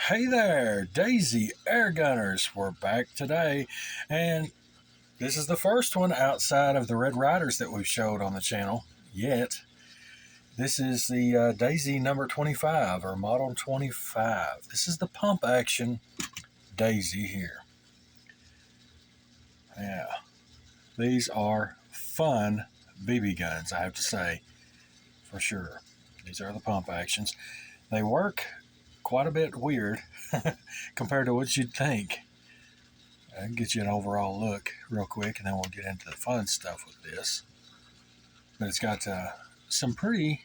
Hey there, Daisy Air Gunners. We're back today, and this is the first one outside of the Red Riders that we've showed on the channel yet. This is the Daisy number 25 or model 25. This is the pump action Daisy here. Yeah, these are fun BB guns, I have to say, for sure. These are the pump actions. They work quite a bit weird compared to what you'd think. I can get you an overall look real quick, and then we'll get into the fun stuff with this. But it's got some pretty,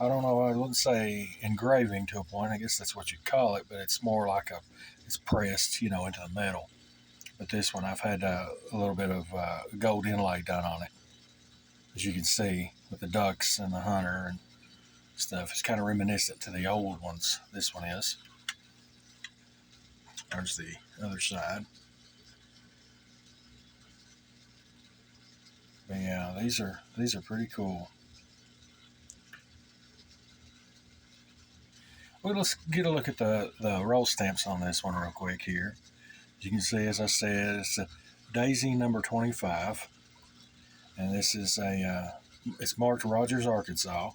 I don't know, I wouldn't say engraving to a point. I guess that's what you'd call it, but it's more like it's pressed, into the metal. But this one, I've had a little bit of gold inlay done on it, as you can see, with the ducks and the hunter and stuff. It's kind of reminiscent to the old ones. This one is. There's the other side. But yeah, these are pretty cool. Well, let's get a look at the roll stamps on this one real quick here. As you can see, as I said, it's a Daisy number 25, and this is it's marked Rogers, Arkansas,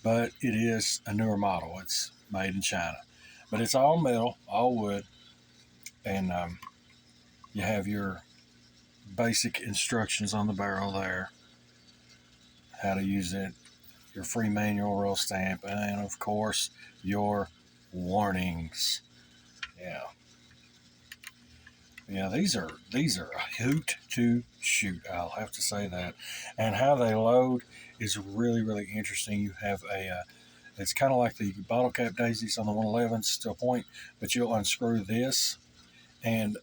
but it is a newer model. It's made in China, but it's all metal, all wood, and you have your basic instructions on the barrel there, how to use it, your free manual roll stamp, and of course your warnings. Yeah, these are a hoot to shoot, I'll have to say that. And how they load is really interesting. You have it's kind of like the bottle cap daisies on the 111s to a point, but you'll unscrew this and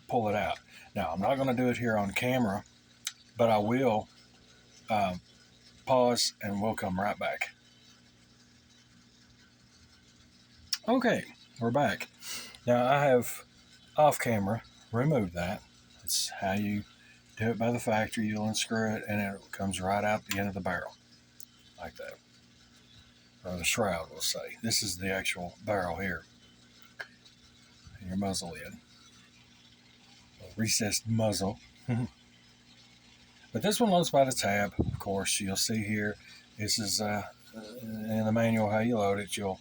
pull it out. Now, I'm not going to do it here on camera, but I will pause and we'll come right back. Okay, we're back. Now, I have off camera removed that. It's how you do it by the factory. You'll unscrew it and it comes right out the end of the barrel, like that. Or the shroud, we'll say. This is the actual barrel here. And your muzzle lid. Recessed muzzle. But this one loads by the tab. Of course, you'll see here, this is in the manual how you load it. You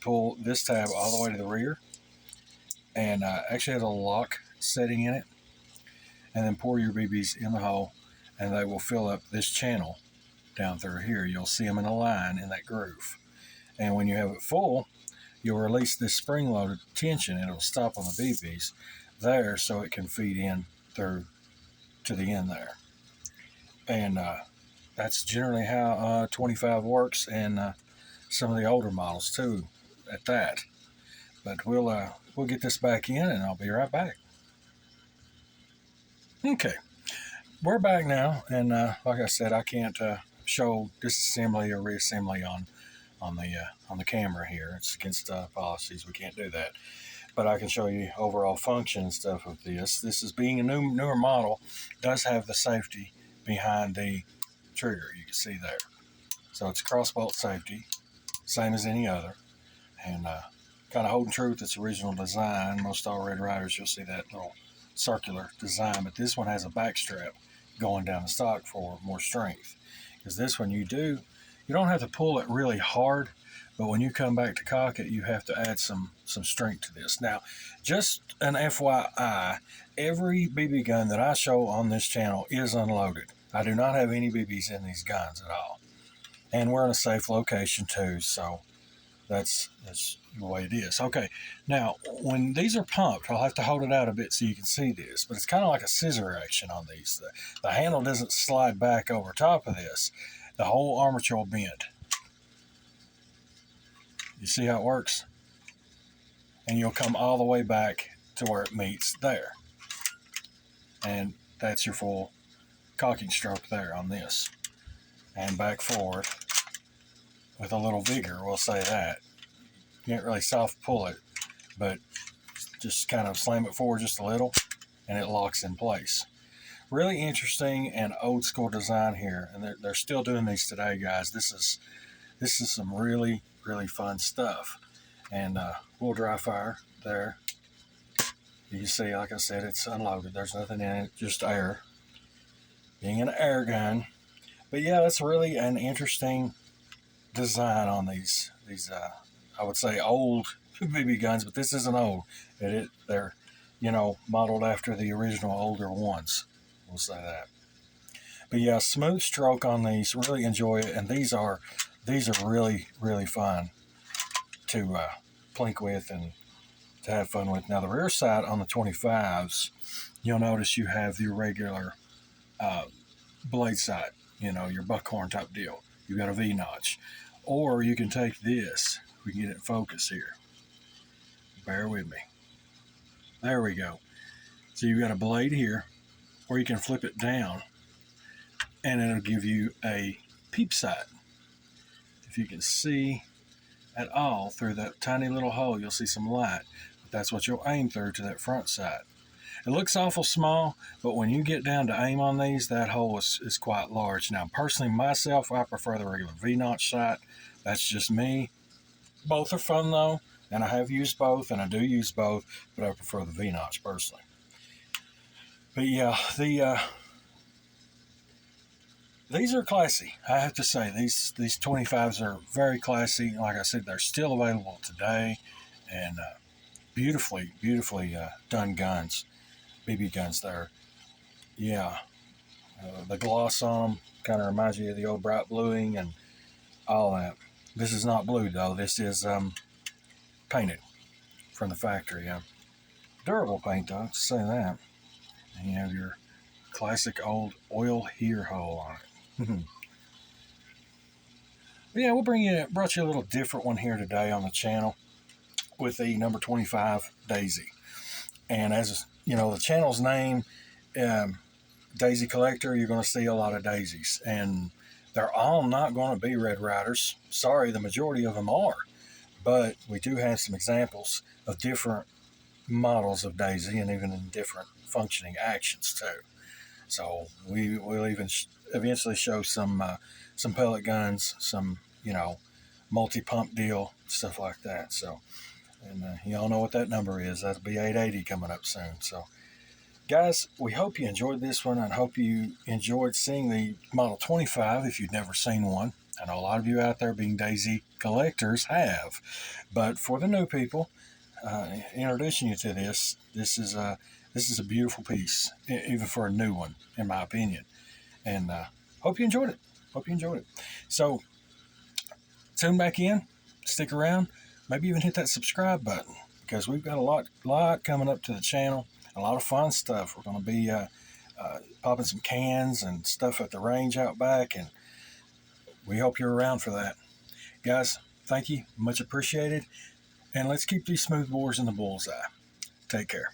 pull this tab all the way to the rear, and actually has a lock setting in it, and then pour your BBs in the hole, and they will fill up this channel down through here. You'll see them in a line in that groove, and when you have it full, you'll release this spring-loaded tension, and it'll stop on the BBs there, so it can feed in through to the end there. And that's generally how 25 works, and some of the older models too at that. But we'll get this back in, and I'll be right back. Okay, we're back now, and like I said, I can't show disassembly or reassembly on the camera here. It's against policies. We can't do that. But I can show you overall function and stuff of this. This is being a newer model, does have the safety behind the trigger, you can see there. So it's crossbolt safety, same as any other, and kind of holding true with its original design. Most all Red Riders, you'll see that little circular design, but this one has a back strap going down the stock for more strength. Because this one you don't have to pull it really hard, but when you come back to cock it, you have to add some strength to this. Now, just an FYI, every BB gun that I show on this channel is unloaded. I do not have any BBs in these guns at all. And we're in a safe location too, so that's the way it is. Okay, now, when these are pumped, I'll have to hold it out a bit so you can see this, but it's kind of like a scissor action on these. The handle doesn't slide back over top of this. The whole armature will bend. You see how it works? And you'll come all the way back to where it meets there. And that's your full cocking stroke there on this. And back forward with a little vigor, we'll say that. You can't really soft pull it, but just kind of slam it forward just a little and it locks in place. Really interesting and old school design here, and they're still doing these today, guys. This is some really fun stuff. and we'll dry fire there. You can see, like I said, it's unloaded. There's nothing in it, just air. Being an air gun. But yeah, that's really an interesting design on these I would say old BB guns, but this isn't old. They're modeled after the original older ones. We'll say that. But yeah, smooth stroke on these. Really enjoy it, and these are really really fun to plink with and to have fun with. Now the rear sight on the 25s, you'll notice you have the regular uh, blade sight. Your buckhorn type deal. You've got a V notch, or you can take this. We can get it in focus here. Bear with me. There we go. So you've got a blade here, or you can flip it down, and it'll give you a peep sight. If you can see at all through that tiny little hole, you'll see some light. That's what you'll aim through to that front sight. It looks awful small, but when you get down to aim on these, that hole is quite large. Now, personally, myself, I prefer the regular V-notch sight. That's just me. Both are fun, though, and I have used both, and I do use both, but I prefer the V-notch personally. But yeah, these are classy. I have to say, these 25s are very classy. Like I said, they're still available today, and beautifully done guns. BB guns there. Yeah. The gloss on them kind of reminds you of the old bright bluing and all that. This is not blue, though. This is painted from the factory. Durable paint, though, to say that. And you have your classic old oil here hole on it. But yeah, brought you a little different one here today on the channel with the number 25 Daisy. And as you know, the channel's name, Daisy Collector, you're going to see a lot of daisies. And they're all not going to be Red Riders. Sorry, the majority of them are. But we do have some examples of different models of Daisy, and even in different functioning actions too. So we'll even eventually show some pellet guns, some multi-pump deal, stuff like that. So, and y'all know what that number is. That'll be 880 coming up soon. So, guys, we hope you enjoyed this one. I hope you enjoyed seeing the Model 25 if you've never seen one. I know a lot of you out there being Daisy collectors have. But for the new people, introducing you to this is a beautiful piece, even for a new one, in my opinion. And hope you enjoyed it. So tune back in, stick around, maybe even hit that subscribe button, because we've got a lot coming up to the channel, a lot of fun stuff. We're going to be popping some cans and stuff at the range out back, and we hope you're around for that. Guys, thank you, much appreciated, and let's keep these smooth bores in the bullseye. Take care.